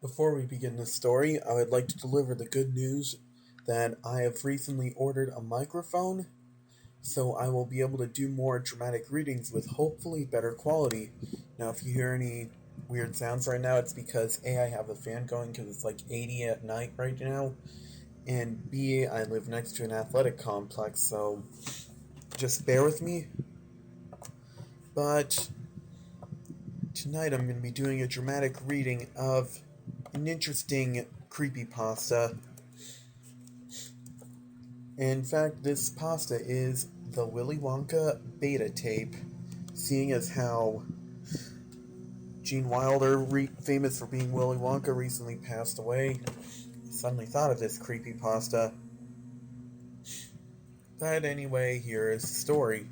Before we begin this story, I would like to deliver the good news that I have recently ordered a microphone, so I will be able to do more dramatic readings with hopefully better quality. Now, if you hear any weird sounds right now, it's because A, I have a fan going because it's like 80 at night right now, and B, I live next to an athletic complex, so just bear with me. But tonight I'm going to be doing a dramatic reading of an interesting creepypasta. In fact, this pasta is the Willy Wonka Beta Tape, seeing as how Gene Wilder, famous for being Willy Wonka, recently passed away. I suddenly thought of this creepypasta. But anyway, here is the story.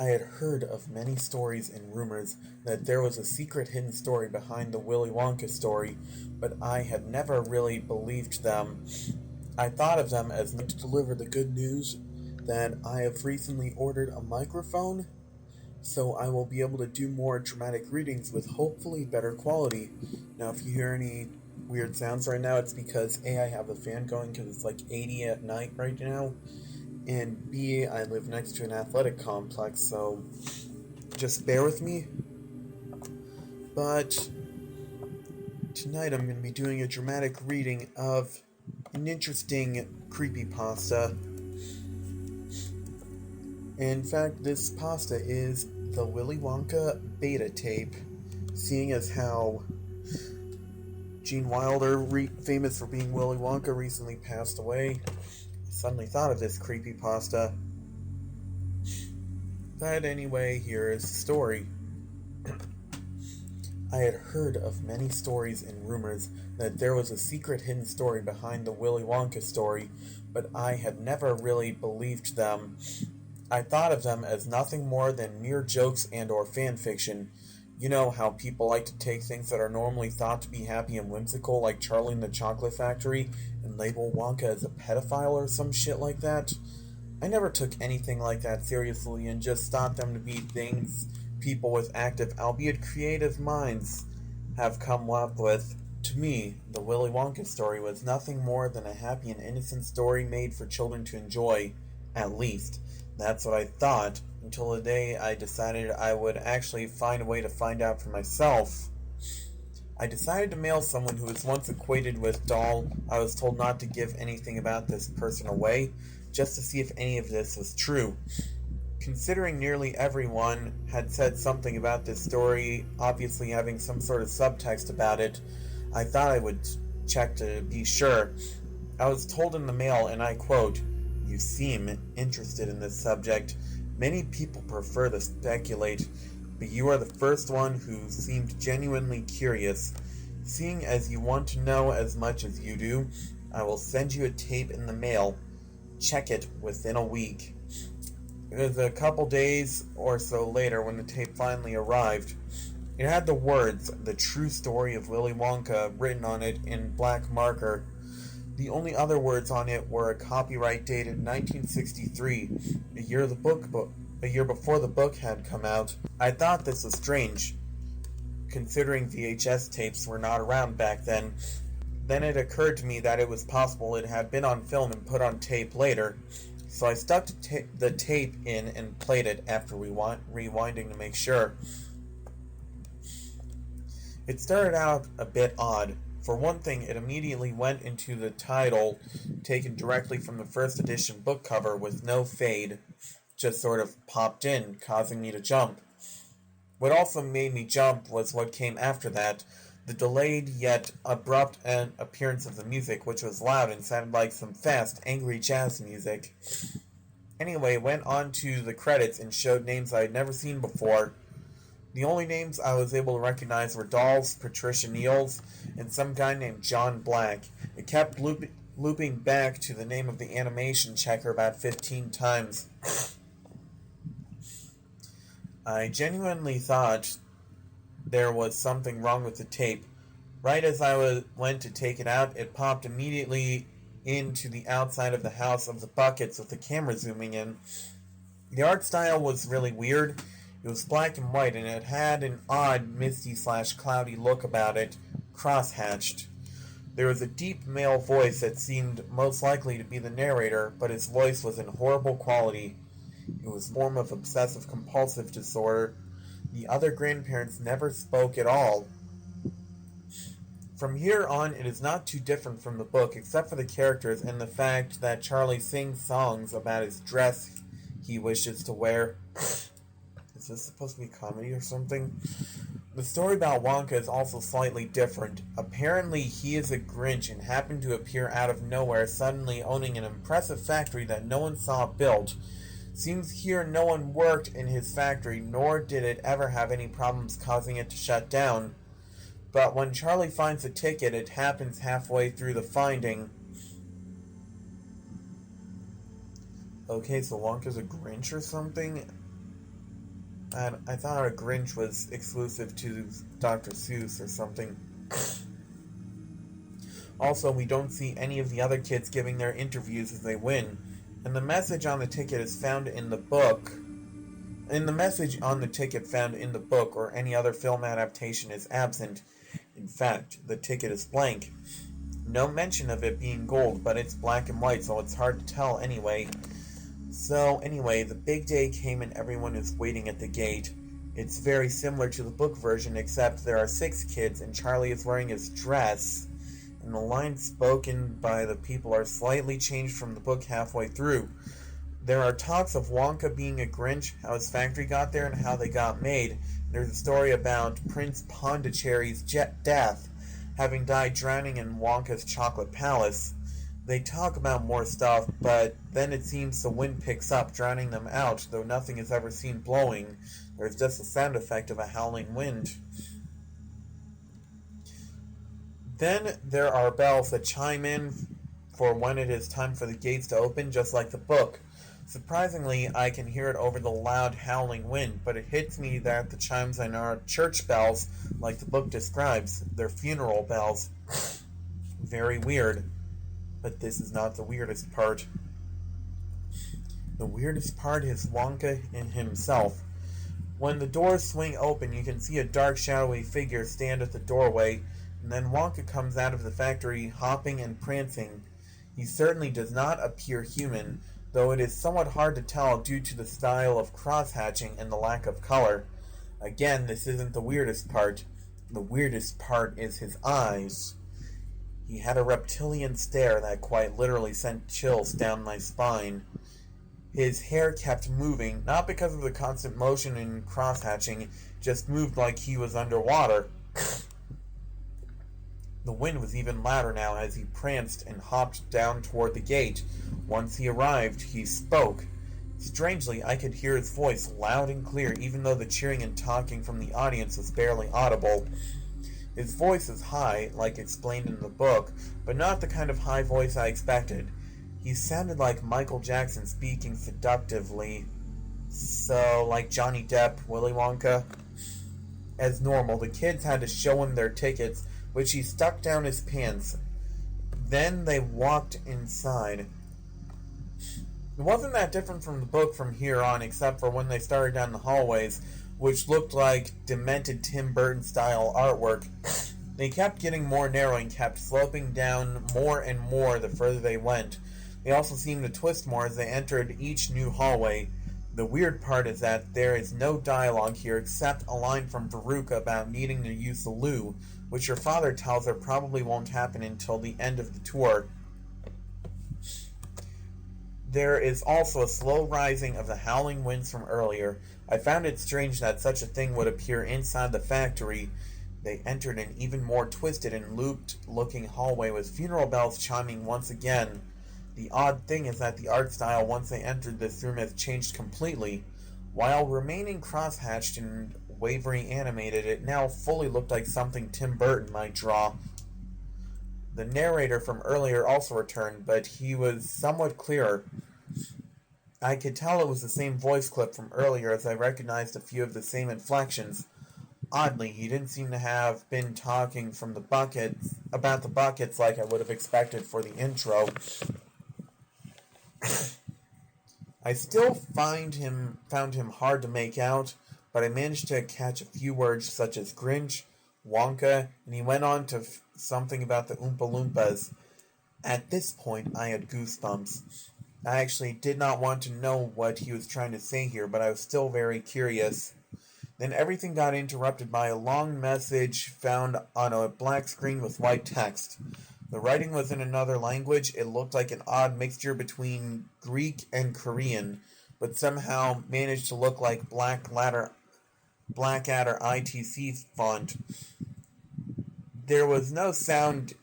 I had heard of many stories and rumors that there was a secret hidden story behind the Willy Wonka story, but I had never really believed them. I thought of them as to deliver the good news that I have recently ordered a microphone, so I will be able to do more dramatic readings with hopefully better quality. Now, if you hear any weird sounds right now, it's because A, I have a fan going because it's like 80 at night right now, and B, I live next to an athletic complex, so just bear with me. But tonight I'm going to be doing a dramatic reading of an interesting creepypasta. In fact, this pasta is the Willy Wonka Beta Tape, seeing as how Gene Wilder, famous for being Willy Wonka, recently passed away. I suddenly thought of this creepypasta. But anyway, here is the story. I had heard of many stories and rumors that there was a secret hidden story behind the Willy Wonka story, but I had never really believed them. I thought of them as nothing more than mere jokes and or fan fiction. You know how people like to take things that are normally thought to be happy and whimsical, like Charlie and the Chocolate Factory, and label Wonka as a pedophile or some shit like that? I never took anything like that seriously and just thought them to be things people with active, albeit creative minds have come up with. To me, the Willy Wonka story was nothing more than a happy and innocent story made for children to enjoy, at least. That's what I thought, until the day I decided I would actually find a way to find out for myself. I decided to mail someone who was once equated with Doll. I was told not to give anything about this person away, just to see if any of this was true. Considering nearly everyone had said something about this story, obviously having some sort of subtext about it, I thought I would check to be sure. I was told in the mail, and I quote, "You seem interested in this subject. Many people prefer to speculate, but you are the first one who seemed genuinely curious. Seeing as you want to know as much as you do, I will send you a tape in the mail. Check it within a week." It was a couple days or so later when the tape finally arrived. It had the words, "The True Story of Willy Wonka," written on it in black marker. The only other words on it were a copyright dated 1963, a year before the book had come out. I thought this was strange, considering VHS tapes were not around back then. Then it occurred to me that it was possible it had been on film and put on tape later. So I stuck the tape in and played it after rewinding to make sure. It started out a bit odd. For one thing, it immediately went into the title, taken directly from the first edition book cover with no fade, just sort of popped in, causing me to jump. What also made me jump was what came after that, the delayed yet abrupt appearance of the music, which was loud and sounded like some fast, angry jazz music. Anyway, went on to the credits and showed names I had never seen before. The only names I was able to recognize were Doll's, Patricia Neal's, and some guy named John Black. It kept looping back to the name of the animation checker about 15 times. I genuinely thought there was something wrong with the tape. Right as I went to take it out, it popped immediately into the outside of the house of the buckets with the camera zooming in. The art style was really weird. It was black and white, and it had an odd, misty/cloudy look about it, cross-hatched. There was a deep male voice that seemed most likely to be the narrator, but his voice was in horrible quality. It was a form of obsessive-compulsive disorder. The other grandparents never spoke at all. From here on, it is not too different from the book, except for the characters and the fact that Charlie sings songs about his dress he wishes to wear. Is this supposed to be comedy or something? The story about Wonka is also slightly different. Apparently, he is a Grinch and happened to appear out of nowhere, suddenly owning an impressive factory that no one saw built. Seems here no one worked in his factory, nor did it ever have any problems causing it to shut down. But when Charlie finds the ticket, it happens halfway through the finding. Okay, so Wonka's a Grinch or something? I thought a Grinch was exclusive to Dr. Seuss or something. Also, we don't see any of the other kids giving their interviews as they win. And the message on the ticket is found in the book. And the message on the ticket found in the book or any other film adaptation is absent. In fact, the ticket is blank. No mention of it being gold, but it's black and white, so it's hard to tell anyway. So anyway, the big day came and everyone is waiting at the gate. It's very similar to the book version, except there are 6 kids and Charlie is wearing his dress, and the lines spoken by the people are slightly changed from the book halfway through. There are talks of Wonka being a Grinch, how his factory got there, and how they got made. There's a story about Prince Pondicherry's death, having died drowning in Wonka's chocolate palace. They talk about more stuff, but then it seems the wind picks up, drowning them out, though nothing is ever seen blowing. There's just the sound effect of a howling wind. Then there are bells that chime in for when it is time for the gates to open, just like the book. Surprisingly, I can hear it over the loud howling wind, but it hits me that the chimes are church bells, like the book describes. They're funeral bells. Very weird. But this is not the weirdest part. The weirdest part is Wonka and himself. When the doors swing open, you can see a dark, shadowy figure stand at the doorway, and then Wonka comes out of the factory, hopping and prancing. He certainly does not appear human, though it is somewhat hard to tell due to the style of cross-hatching and the lack of color. Again, this isn't the weirdest part. The weirdest part is his eyes. He had a reptilian stare that quite literally sent chills down my spine. His hair kept moving, not because of the constant motion and cross-hatching, just moved like he was underwater. The wind was even louder now as he pranced and hopped down toward the gate. Once he arrived, he spoke. Strangely, I could hear his voice loud and clear, even though the cheering and talking from the audience was barely audible. His voice is high, like explained in the book, but not the kind of high voice I expected. He sounded like Michael Jackson speaking seductively. So, like Johnny Depp, Willy Wonka. As normal, the kids had to show him their tickets, which he stuck down his pants. Then they walked inside. It wasn't that different from the book from here on, except for when they started down the hallways, which looked like demented Tim Burton-style artwork. They kept getting more narrow and kept sloping down more and more the further they went. They also seemed to twist more as they entered each new hallway. The weird part is that there is no dialogue here except a line from Veruca about needing to use the loo, which her father tells her probably won't happen until the end of the tour. There is also a slow rising of the howling winds from earlier. I found it strange that such a thing would appear inside the factory. They entered an even more twisted and looped-looking hallway with funeral bells chiming once again. The odd thing is that the art style once they entered this room has changed completely. While remaining cross-hatched and wavery animated, it now fully looked like something Tim Burton might draw. The narrator from earlier also returned, but he was somewhat clearer. I could tell it was the same voice clip from earlier as I recognized a few of the same inflections. Oddly, he didn't seem to have been talking from the buckets about the buckets like I would have expected for the intro. I still found him hard to make out. but I managed to catch a few words such as Grinch, Wonka, and he went on to something about the Oompa Loompas. At this point, I had goosebumps. I actually did not want to know what he was trying to say here, but I was still very curious. Then everything got interrupted by a long message found on a black screen with white text. The writing was in another language. It looked like an odd mixture between Greek and Korean, but somehow managed to look like Blackadder ITC font. There was no sound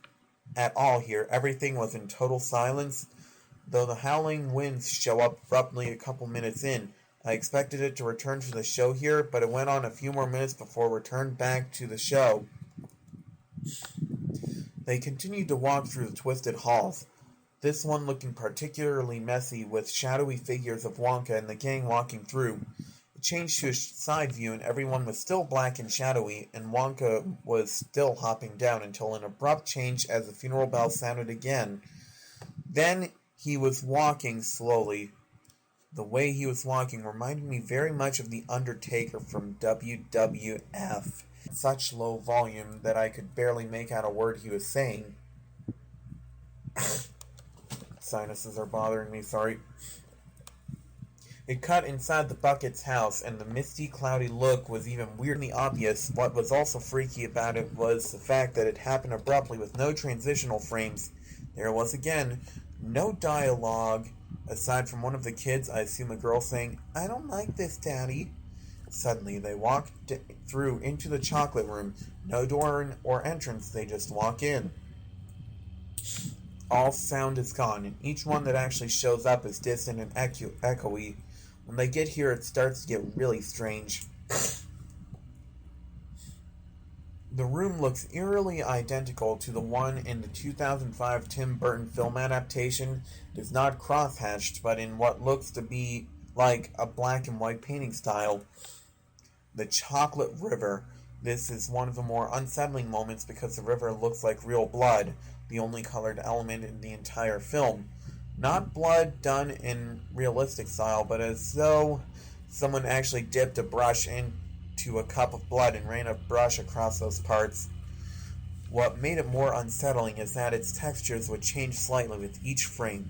at all here. Everything was in total silence, though the howling winds show up abruptly a couple minutes in. I expected it to return to the show here, but it went on a few more minutes before it returned back to the show. They continued to walk through the twisted halls, this one looking particularly messy with shadowy figures of Wonka and the gang walking through. It changed to a side view and everyone was still black and shadowy, and Wonka was still hopping down until an abrupt change as the funeral bell sounded again. Then he was walking slowly. The way he was walking reminded me very much of The Undertaker from WWF. Such low volume that I could barely make out a word he was saying. Sinuses are bothering me, sorry. It cut inside the Bucket's house, and the misty, cloudy look was even weirdly obvious. What was also freaky about it was the fact that it happened abruptly with no transitional frames. There was again no dialogue, aside from one of the kids, I assume a girl, saying, "I don't like this, Daddy." Suddenly, they walk through into the chocolate room. No door or entrance, they just walk in. All sound is gone, and each one that actually shows up is distant and echoey. When they get here, it starts to get really strange. The room looks eerily identical to the one in the 2005 Tim Burton film adaptation. It is not cross-hatched, but in what looks to be like a black and white painting style. The chocolate river. This is one of the more unsettling moments because the river looks like real blood, the only colored element in the entire film. Not blood done in realistic style, but as though someone actually dipped a brush into a cup of blood and ran a brush across those parts. What made it more unsettling is that its textures would change slightly with each frame.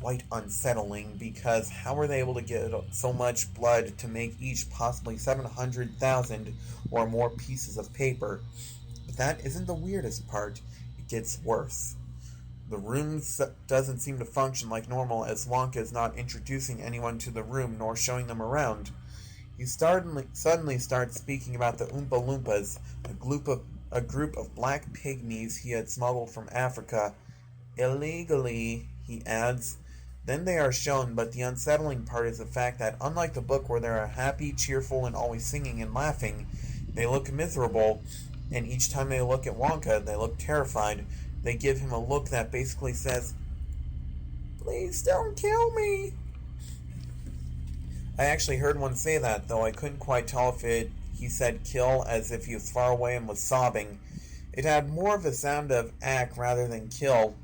Quite unsettling, because how were they able to get so much blood to make each possibly 700,000 or more pieces of paper? But that isn't the weirdest part. It gets worse. The room doesn't seem to function like normal, as Wonka is not introducing anyone to the room nor showing them around. He suddenly starts speaking about the Oompa Loompas, a group of black pygmies he had smuggled from Africa. Illegally, he adds. Then they are shown, but the unsettling part is the fact that, unlike the book where they are happy, cheerful, and always singing and laughing, they look miserable, and each time they look at Wonka, they look terrified. They give him a look that basically says, "Please don't kill me." I actually heard one say that, though I couldn't quite tell if he said kill as if he was far away and was sobbing. It had more of a sound of ack rather than kill.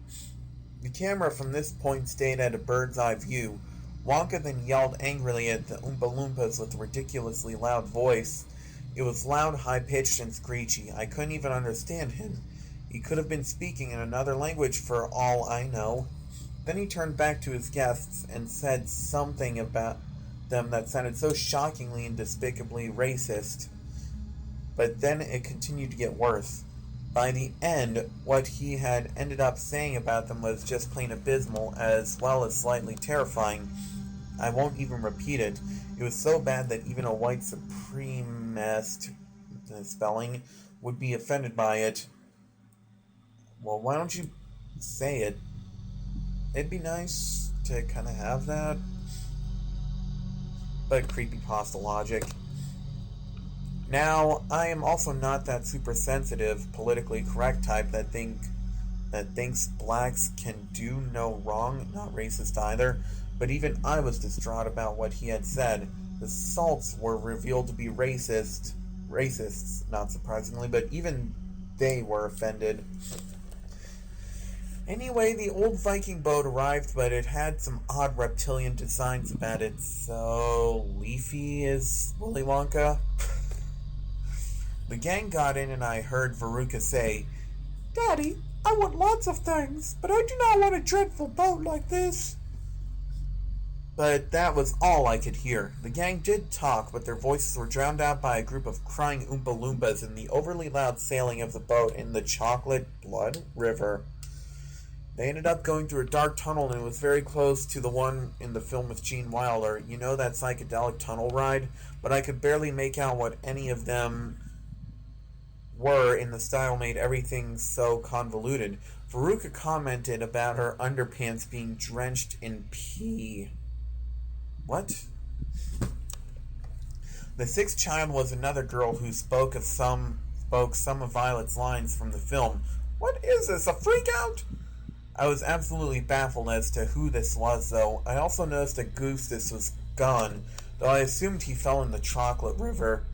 The camera from this point stayed at a bird's eye view. Wonka then yelled angrily at the Oompa Loompas with a ridiculously loud voice. It was loud, high-pitched, and screechy. I couldn't even understand him. He could have been speaking in another language for all I know. Then he turned back to his guests and said something about them that sounded so shockingly and despicably racist. But then it continued to get worse. By the end, what he had ended up saying about them was just plain abysmal, as well as slightly terrifying. I won't even repeat it. It was so bad that even a white supremacist, spelling, would be offended by it. Well, why don't you say it? It'd be nice to kind of have that. But creepypasta logic. Now, I am also not that super sensitive, politically correct type that thinks blacks can do no wrong, not racist either, but even I was distraught about what he had said. The Salts were revealed to be racists, not surprisingly, but even they were offended. Anyway, the old Viking boat arrived, but it had some odd reptilian designs about it. So, Leafy is Willy Wonka? The gang got in and I heard Veruca say, "Daddy, I want lots of things, but I do not want a dreadful boat like this." But that was all I could hear. The gang did talk, but their voices were drowned out by a group of crying Oompa Loompas and the overly loud sailing of the boat in the chocolate blood river. They ended up going through a dark tunnel, and it was very close to the one in the film with Gene Wilder. You know, that psychedelic tunnel ride? But I could barely make out what any of them were, in the style made everything so convoluted. Veruca commented about her underpants being drenched in pee. What? The sixth child was another girl who spoke some of Violet's lines from the film. What is this, a freak out? I was absolutely baffled as to who this was, though. I also noticed that Gustus was gone, though I assumed he fell in the chocolate river.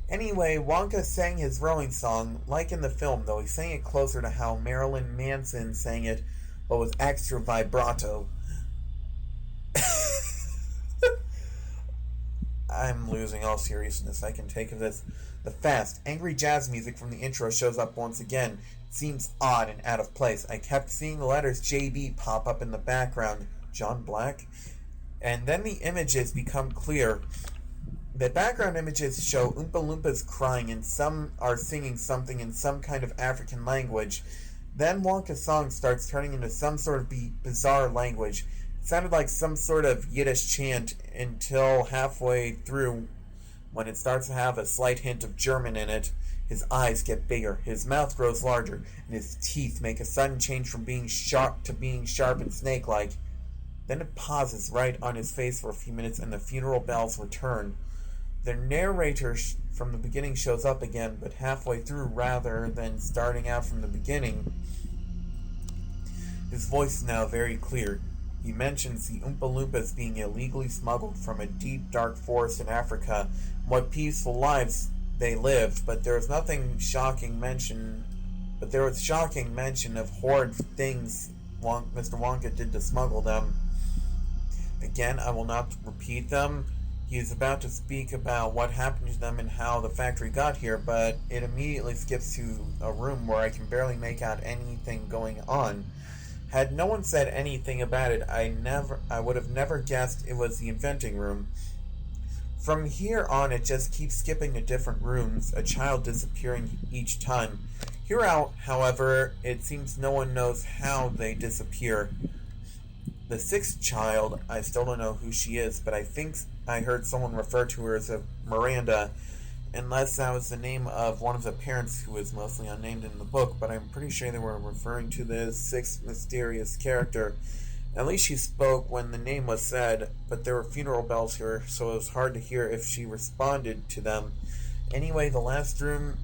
Anyway, Wonka sang his rowing song, like in the film, though he sang it closer to how Marilyn Manson sang it, but with extra vibrato. I'm losing all seriousness I can take of this. The fast, angry jazz music from the intro shows up once again. It seems odd and out of place. I kept seeing the letters JB pop up in the background. John Black? And then the images become clear. The background images show Oompa Loompas crying, and some are singing something in some kind of African language. Then Wonka's song starts turning into some sort of bizarre language. It sounded like some sort of Yiddish chant until halfway through, when it starts to have a slight hint of German in it. His eyes get bigger, his mouth grows larger, and his teeth make a sudden change from being sharp to being sharp and snake-like. Then it pauses right on his face for a few minutes, and the funeral bells return. The narrator from the beginning shows up again, but halfway through rather than starting out from the beginning. His voice is now very clear. He mentions the Oompa Loompas being illegally smuggled from a deep, dark forest in Africa, and what peaceful lives they lived, but there was shocking mention of horrid things Mr. Wonka did to smuggle them. Again, I will not repeat them. He is about to speak about what happened to them and how the factory got here, but it immediately skips to a room where I can barely make out anything going on. Had no one said anything about it, I would have never guessed it was the inventing room. From here on, it just keeps skipping to different rooms, a child disappearing each time. Here out, however, it seems no one knows how they disappear. The sixth child, I still don't know who she is, but I think I heard someone refer to her as a Miranda, unless that was the name of one of the parents who is mostly unnamed in the book, but I'm pretty sure they were referring to the sixth mysterious character. At least she spoke when the name was said, but there were funeral bells here, so it was hard to hear if she responded to them. Anyway, the last room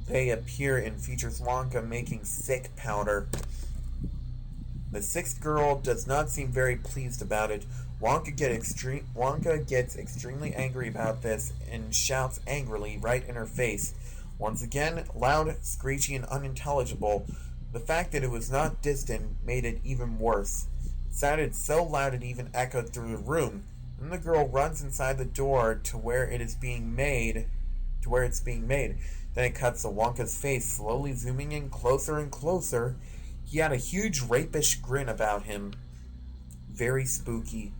they appear in features Wonka making sick powder. The sixth girl does not seem very pleased about it. Wonka gets extremely angry about this and shouts angrily right in her face. Once again, loud, screechy, and unintelligible. The fact that it was not distant made it even worse. It sounded so loud it even echoed through the room. Then the girl runs inside the door to where it's being made. Then it cuts to Wonka's face, slowly zooming in closer and closer. He had a huge rapish grin about him. Very spooky.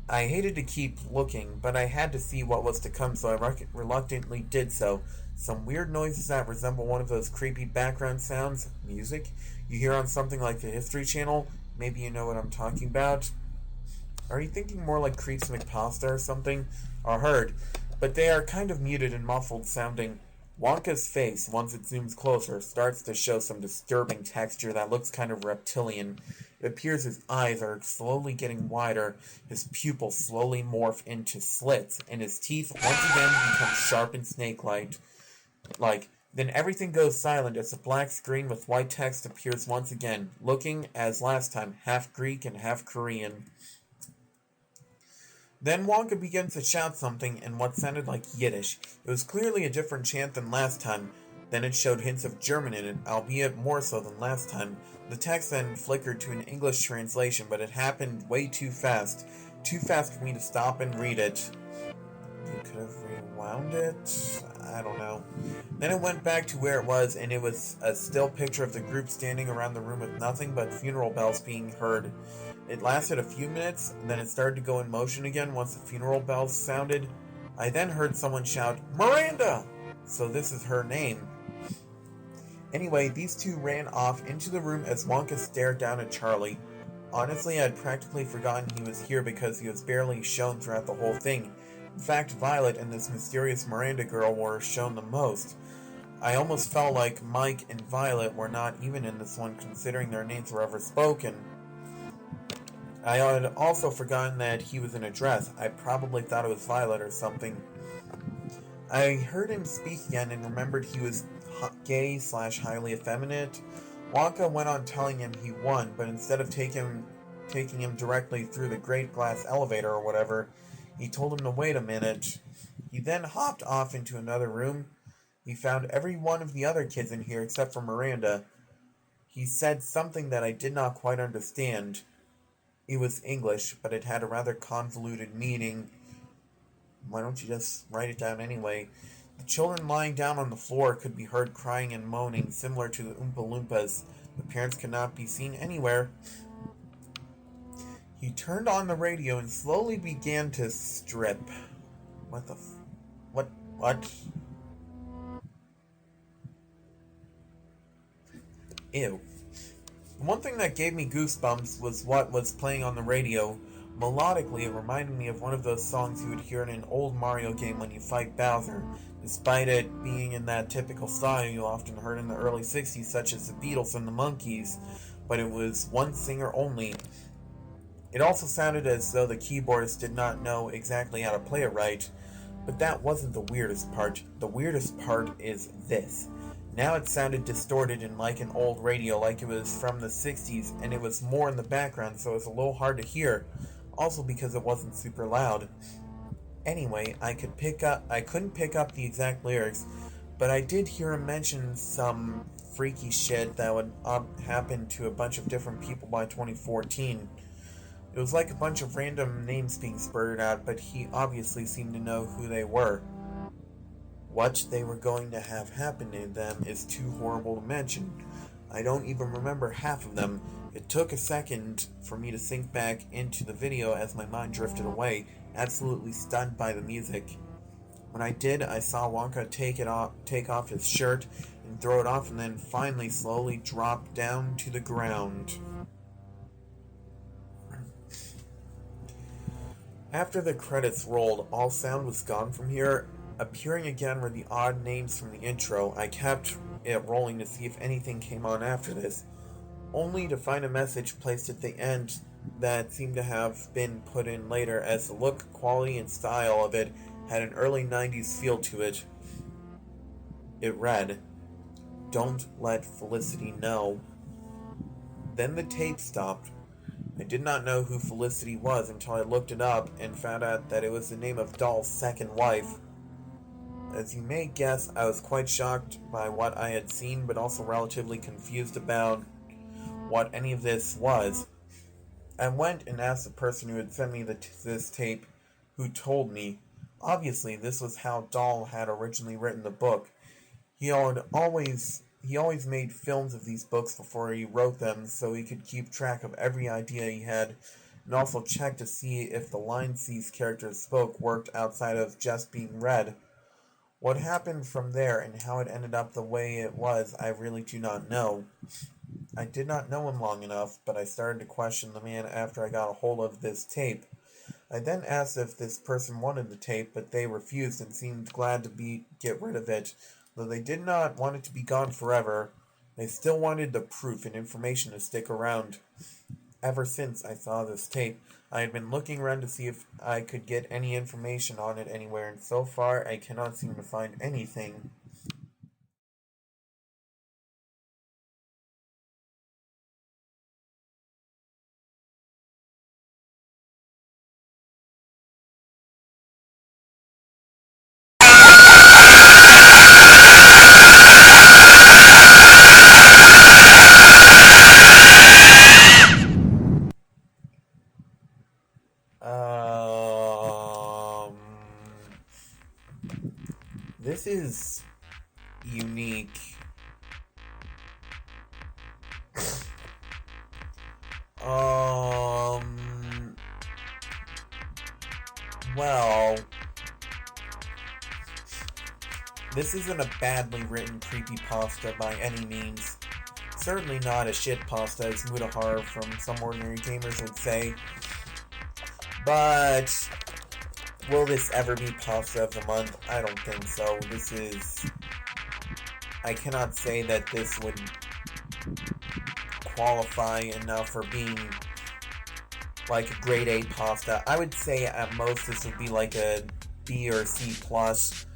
I hated to keep looking, but I had to see what was to come, so I reluctantly did so. Some weird noises that resemble one of those creepy background sounds, music, you hear on something like the History Channel. Maybe you know what I'm talking about. Are you thinking more like Creeps McPasta or something? Or heard, but they are kind of muted and muffled sounding. Wonka's face, once it zooms closer, starts to show some disturbing texture that looks kind of reptilian. It appears his eyes are slowly getting wider, his pupils slowly morph into slits, and his teeth once again become sharp and snake-like. Then everything goes silent as a black screen with white text appears once again, looking, as last time, half Greek and half Korean. Then Wonka begins to shout something in what sounded like Yiddish. It was clearly a different chant than last time, Then it showed hints of German in it, albeit more so than last time. The text then flickered to an English translation, but it happened way too fast. Too fast for me to stop and read it. You could have rewound it? I don't know. Then it went back to where it was, and it was a still picture of the group standing around the room with nothing but funeral bells being heard. It lasted a few minutes, and then it started to go in motion again once the funeral bells sounded. I then heard someone shout, "Miranda!" So this is her name. Anyway, these two ran off into the room as Wonka stared down at Charlie. Honestly, I'd practically forgotten he was here because he was barely shown throughout the whole thing. In fact, Violet and this mysterious Miranda girl were shown the most. I almost felt like Mike and Violet were not even in this one, considering their names were ever spoken. I had also forgotten that he was in a dress. I probably thought it was Violet or something. I heard him speak again and remembered he was gay/highly effeminate. Wonka went on telling him he won, but instead of taking him directly through the great glass elevator or whatever, he told him to wait a minute. He then hopped off into another room. He found every one of the other kids in here except for Miranda. He said something that I did not quite understand. It was English, but it had a rather convoluted meaning. Why don't you just write it down anyway? The children lying down on the floor could be heard crying and moaning, similar to the Oompa Loompas. The parents could not be seen anywhere. He turned on the radio and slowly began to strip. What? Ew. The one thing that gave me goosebumps was what was playing on the radio. Melodically, it reminded me of one of those songs you would hear in an old Mario game when you fight Bowser. Despite it being in that typical style you often heard in the early 60s, such as the Beatles and the Monkees, but it was one singer only. It also sounded as though the keyboardist did not know exactly how to play it right, but that wasn't the weirdest part. The weirdest part is this. Now it sounded distorted and like an old radio, like it was from the 60s, and it was more in the background, so it was a little hard to hear, also because it wasn't super loud. Anyway, I couldn't pick up the exact lyrics, but I did hear him mention some freaky shit that would happen to a bunch of different people by 2014. It was like a bunch of random names being spurted out, but he obviously seemed to know who they were. What they were going to have happen to them is too horrible to mention. I don't even remember half of them. It took a second for me to sink back into the video as my mind drifted away, absolutely stunned by the music. When I did, I saw Wonka take off his shirt and throw it off, and then finally slowly drop down to the ground. After the credits rolled, all sound was gone from here. Appearing again were the odd names from the intro. I kept it rolling to see if anything came on after this, only to find a message placed at the end that seemed to have been put in later, as the look, quality, and style of it had an early 90s feel to it. It read, "Don't let Felicity know." Then the tape stopped. I did not know who Felicity was until I looked it up and found out that it was the name of Doll's second wife. As you may guess, I was quite shocked by what I had seen, but also relatively confused about what any of this was. I went and asked the person who had sent me this tape, who told me. Obviously, this was how Doll had originally written the book. He always made films of these books before he wrote them, so he could keep track of every idea he had, and also check to see if the lines these characters spoke worked outside of just being read. What happened from there and how it ended up the way it was, I really do not know. I did not know him long enough, but I started to question the man after I got a hold of this tape. I then asked if this person wanted the tape, but they refused and seemed glad to get rid of it. Though they did not want it to be gone forever, they still wanted the proof and information to stick around. Ever since I saw this tape, I had been looking around to see if I could get any information on it anywhere, and so far I cannot seem to find anything. This isn't a badly written creepypasta by any means. Certainly not a shit pasta, as Mudahar from Some Ordinary Gamers would say. But will this ever be pasta of the month? I don't think so. I cannot say that this would qualify enough for being like a grade A pasta. I would say at most this would be like a B or C plus.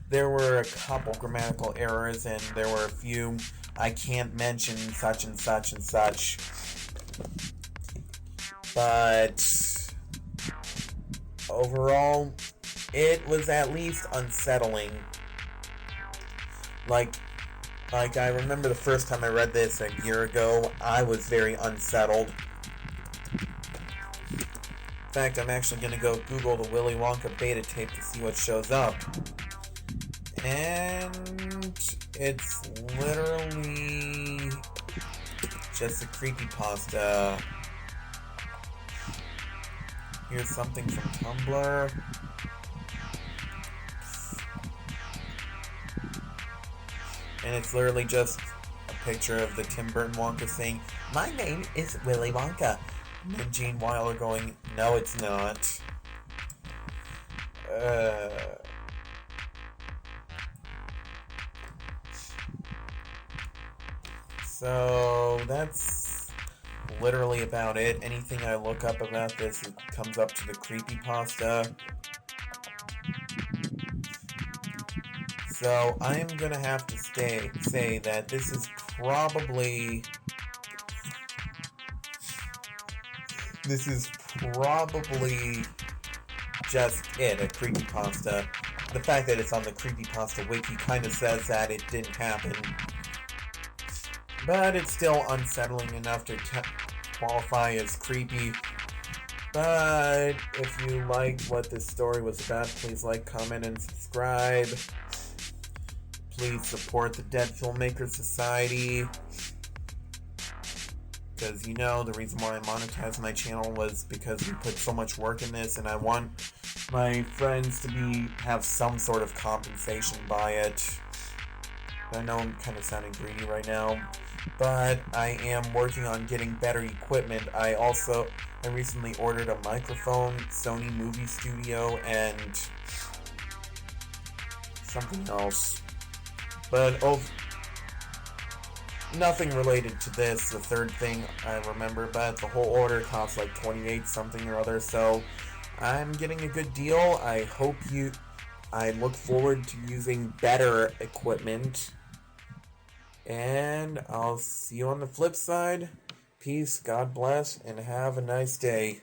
There were a couple grammatical errors, and there were a few I can't mention such and such and such. But overall, it was at least unsettling. Like I remember the first time I read this a year ago, I was very unsettled. In fact, I'm actually going to go Google the Willy Wonka Beta Tape to see what shows up. And it's literally just a creepypasta. Here's something from Tumblr. And it's literally just a picture of the Tim Burton Wonka saying, "My name is Willy Wonka." And Gene Wilder going, "No, it's not." So that's literally about it. Anything I look up about this, it comes up to the creepypasta. So I'm gonna have to say that this is probably just it, a creepypasta. The fact that it's on the creepypasta wiki kind of says that it didn't happen. But it's still unsettling enough to qualify as creepy. But if you liked what this story was about, please like, comment, and subscribe. Please support the Dead Filmmakers Society. Because the reason why I monetized my channel was because we put so much work in this, and I want my friends to have some sort of compensation by it. I know I'm kind of sounding greedy right now, but I am working on getting better equipment. I recently ordered a microphone, Sony Movie Studio, and something else. But nothing related to this, the third thing I remember, but the whole order costs like 28 something or other, so I'm getting a good deal. I look forward to using better equipment, and I'll see you on the flip side. Peace, God bless, and have a nice day.